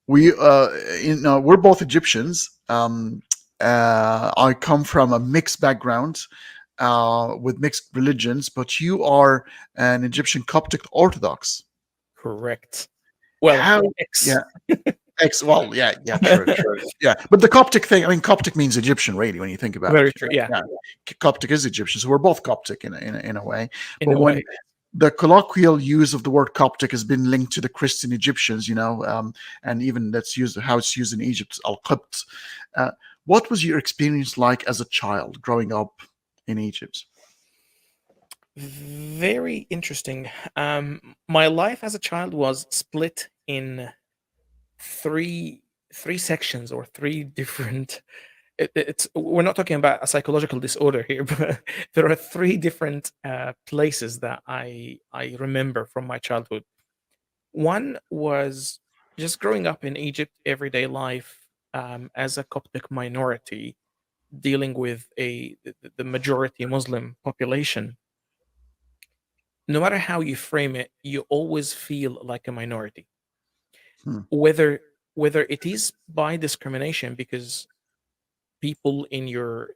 We, we're both Egyptians. I come from a mixed background with mixed religions, but you are an Egyptian Coptic Orthodox. Correct. Well, How? X. Yeah, well, yeah, true, true. Yeah, but the Coptic thing, I mean, Coptic means Egyptian, really, when you think about it. Very true. Yeah, Yeah, Coptic is Egyptian, so we're both Coptic in a way. in But a when way. the colloquial use of the word Coptic has been linked to the Christian Egyptians, and even that's used how it's used in Egypt, Al Qibt. Uh, what was your experience like as a child growing up in Egypt? Very interesting. My life as a child was split in three three sections or three different. It's we're not talking about a psychological disorder here, but there are three different places that I remember from my childhood. One was just growing up in Egypt, everyday life as a Coptic minority, dealing with the majority Muslim population. No matter how you frame it, you always feel like a minority, Hmm. whether whether it is by discrimination because people in your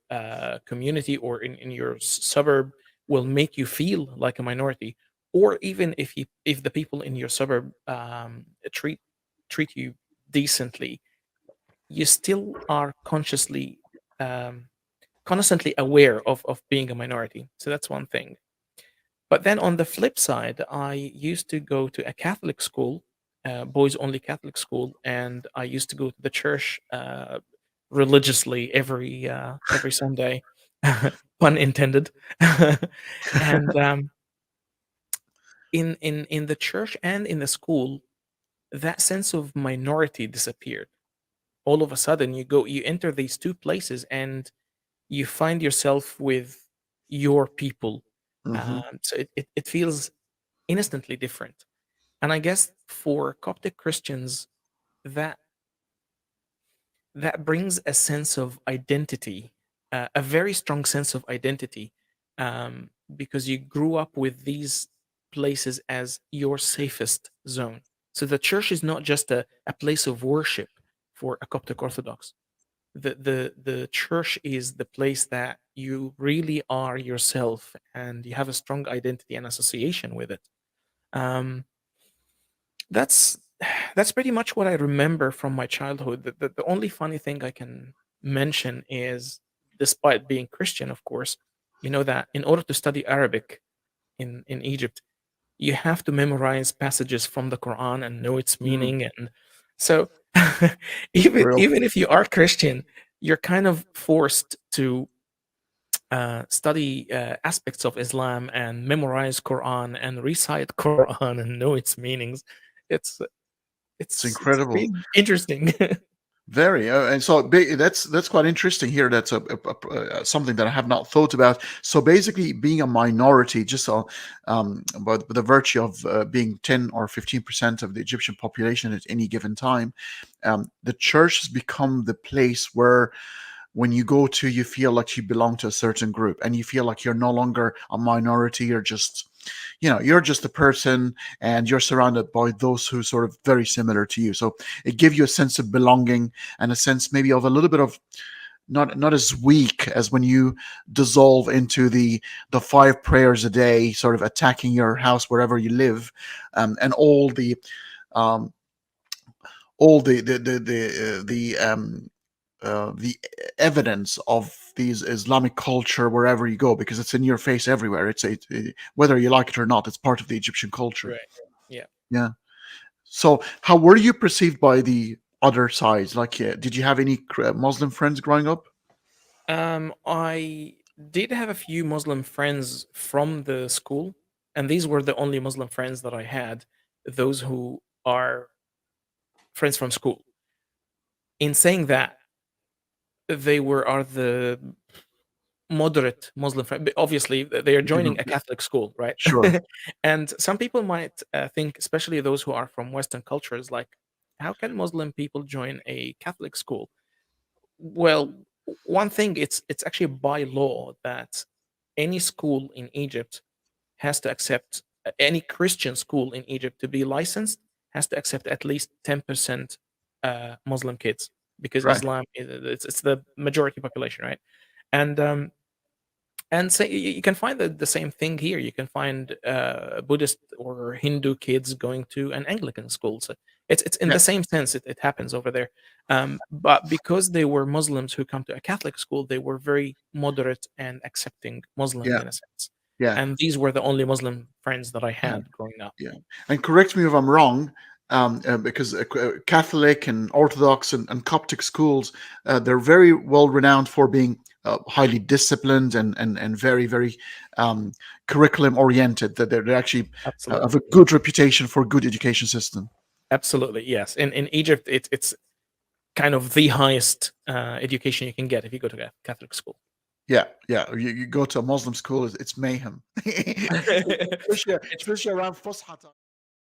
community or in your suburb will make you feel like a minority, or even if the people in your suburb treat you decently, you still are um, constantly aware of being a minority. So that's one thing. But then on the flip side, I used to go to a Catholic school, boys only Catholic school, and I used to go to the church religiously every Sunday, pun intended. And in the church and in the school, that sense of minority disappeared. All of a sudden, you enter these two places, and you find yourself with your people. Hmm. So it feels instantly different. And I guess for Coptic Christians, that that brings a sense of identity, a very strong sense of identity, because you grew up with these places as your safest zone. So the church is not just a place of worship for a Coptic Orthodox. The church is the place that you really are yourself, and you have a strong identity and association with it. Um, that's that's pretty much what I remember from my childhood. The only funny thing I can mention is, despite being Christian, of course, you know that in order to study Arabic in Egypt, you have to memorize passages from the Quran and know its Mm. meaning. And so, Real. even if you are Christian, you're kind of forced to study aspects of Islam and memorize Quran and recite Quran and know its meanings. It's It's it's incredible. pretty interesting. Very, and so that's quite interesting here. That's something that I have not thought about. So basically, being a minority, just but the virtue of being 10 or 15% of the Egyptian population at any given time, the church has become the place where when you go to, you feel like you belong to a certain group, and you feel like you're no longer a minority. You're just, you're just a person, and you're surrounded by those who sort of very similar to you. So it gives you a sense of belonging and a sense maybe of a little bit of not as weak as when you dissolve into the five prayers a day, sort of attacking your house wherever you live, and um, all the evidence of these Islamic culture wherever you go, because it's in your face everywhere. Whether you like it or not, it's part of the Egyptian culture. Right. Yeah. Yeah. So, how were you perceived by the other sides? Like, did you have any Muslim friends growing up? I did have a few Muslim friends from the school, and these were the only Muslim friends that I had, those who are friends from school. In saying that, they are the moderate Muslim friend. Obviously, they are joining a Catholic school, right? Sure. And some people might think, especially those who are from Western cultures, like, how can Muslim people join a Catholic school? Well, one thing, it's actually by law that any school in Egypt has to accept any Christian school in Egypt to be licensed has to accept at least 10% Muslim kids because Right. Islam it's the majority population, right? And so you can find the same thing here. You can find Buddhist or Hindu kids going to an Anglican school. So it's in Yeah. the same sense it happens over there. But because they were Muslims who come to a Catholic school, they were very moderate and accepting Muslims Yeah. in a sense. Yeah. And these were the only Muslim friends that I Yeah. had growing up. Yeah, and correct me if I'm wrong, because Catholic and Orthodox and Coptic schools, they're very well renowned for being highly disciplined and very, very curriculum oriented. That they're actually have Absolutely, a good reputation for good education system. absolutely, yes. In Egypt, it's kind of the highest education you can get if you go to a Catholic school. Yeah, yeah. You go to a Muslim school, it's mayhem, especially It's especially around Fushat.